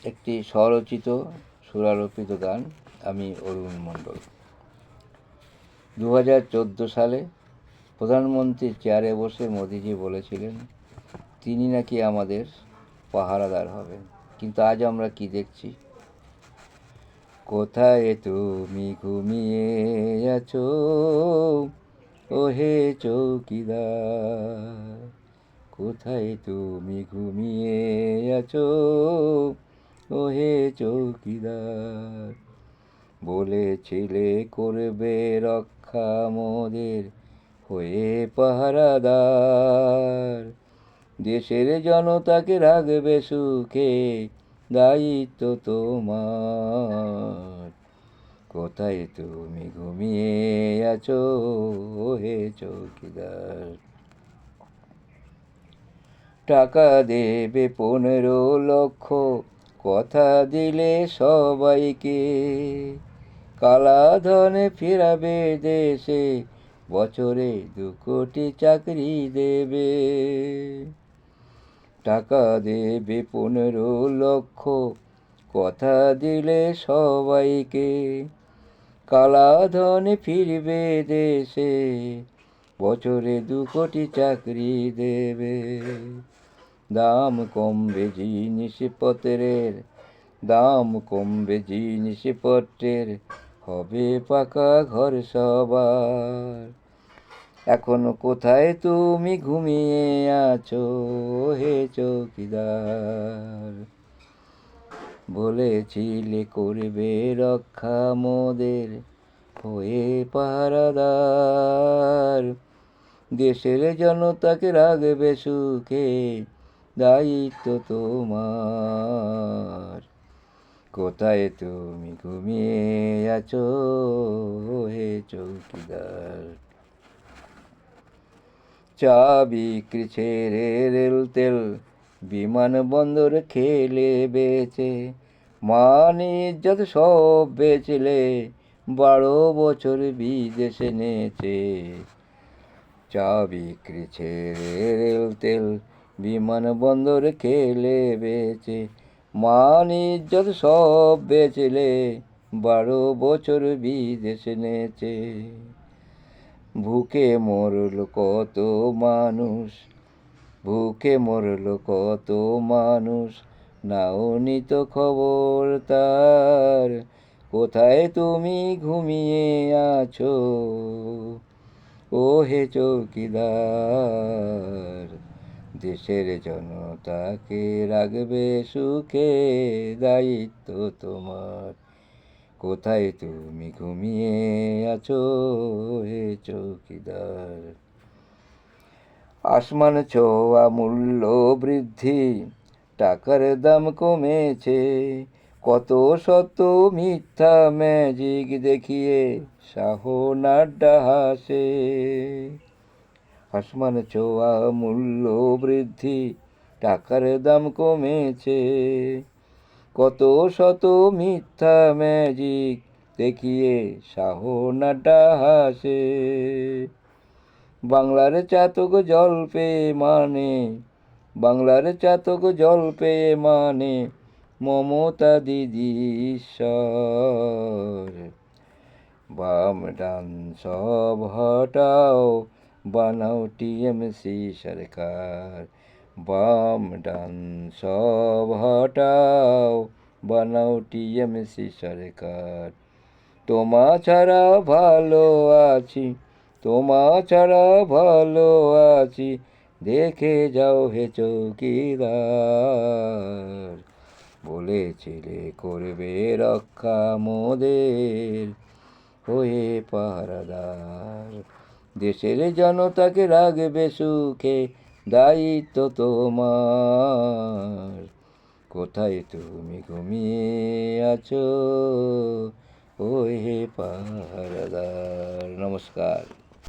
একটি স্বরচিত সুরারোপিত গান। আমি অরুণ মণ্ডল। 2014 সালে প্রধানমন্ত্রীর চেয়ারে বসে মোদিজি বলেছিলেন তিনি নাকি আমাদের পাহারাদার হবেন, কিন্তু আজ আমরা কি দেখছি? কোথায় তুমি ঘুমিয়ে আছো ওহে চৌকিদার? কোথায় তুমি ঘুমিয়ে আছো ওহে চৌকিদার? বলেছিলে করবে রক্ষা মোদের হয়ে পাহারাদার, দেশের জনতাকে রাখবে সুখে দায়িত্ব তোমার। কোথায় তুমি ঘুমিয়ে আছো হে চৌকিদার? টাকা দেবে 15 লক্ষ কথা দিলে সবাইকে, কালাধনে ফেরাবে দেশে বছরে 2 কোটি চাকরি দেবে। টাকা দেবে 15 লক্ষ কথা দিলে সবাইকে, কালাধনে ফিরবে দেশে বছরে 2 কোটি চাকরি দেবে। দাম কমবে জিনিসপত্রের, দাম কমবে জিনিসপত্রের, হবে পাকা ঘর সবার। এখনো কোথায় তুমি ঘুমিয়ে আছো হে চৌকিদার? বলেছিলে করবে রক্ষা মোদের হয়ে পাহারাদার, দেশের জনতাকে রাখবে সুখে দায়িত্ব তোমার। কোথায় তুমি ঘুমিয়ে আছো হে চৌকিদার? চা বিক্রি ছেড়ে রেল তেল বিমানবন্দর খেলে বেচে, মান ইজ্জত সব বেচলে 12 বছর বিদেশে নেচে। চা বিক্রি ছেড়ে রেল তেল বিমানবন্দর খেলে বেচে, মান ইজ্জত সব বেচলে 12 বছর বিদেশে নেচে। ভুকে মরল কত মানুষ, ভুকে মরল কত মানুষ, নাও নিত খবর তার। কোথায় তুমি ঘুমিয়ে আছো ও হে চৌকিদার? দেশের জনতাকে রাখবে সুখে দায়িত্ব তোমার। কোথায় তুমি ঘুমিয়ে আছো হে চৌকিদার? আসমান ছোঁয়া মূল্য বৃদ্ধি, টাকার দাম কমেছে, কত শত মিথ্যা ম্যাজিক দেখিয়ে শাহ নাড্ডা হাসে। আসমান ছোঁয়া মূল্য বৃদ্ধি, টাকার দাম কমেছে, কত শত মিথ্যা ম্যাজিক দেখিয়ে শাহ নাড্ডা হাসে। বাংলার চাতক জল পেয়ে মানে, বাংলার চাতক জল পেয়ে মানে মমতা দিদি ঈশ্বর। বাম ডান সব হটাও বানাও টিএমসি সরকার। বাম ডান সব হটাও বানাও টিএমসি সরকার। তোমা ছাড়া ভালো আছি, তোমা ছাড়া ভালো আছি, দেখে যাও হে চৌকিদার। বলেছিলে করবে রক্ষা মোদের হয়ে পাহারাদার, দেশের জনতাকে রাখবে সুখে দায়িত্ব তোমার। কোথায় তুমি ঘুমিয়ে আছো ও হে পাহারাদার? নমস্কার।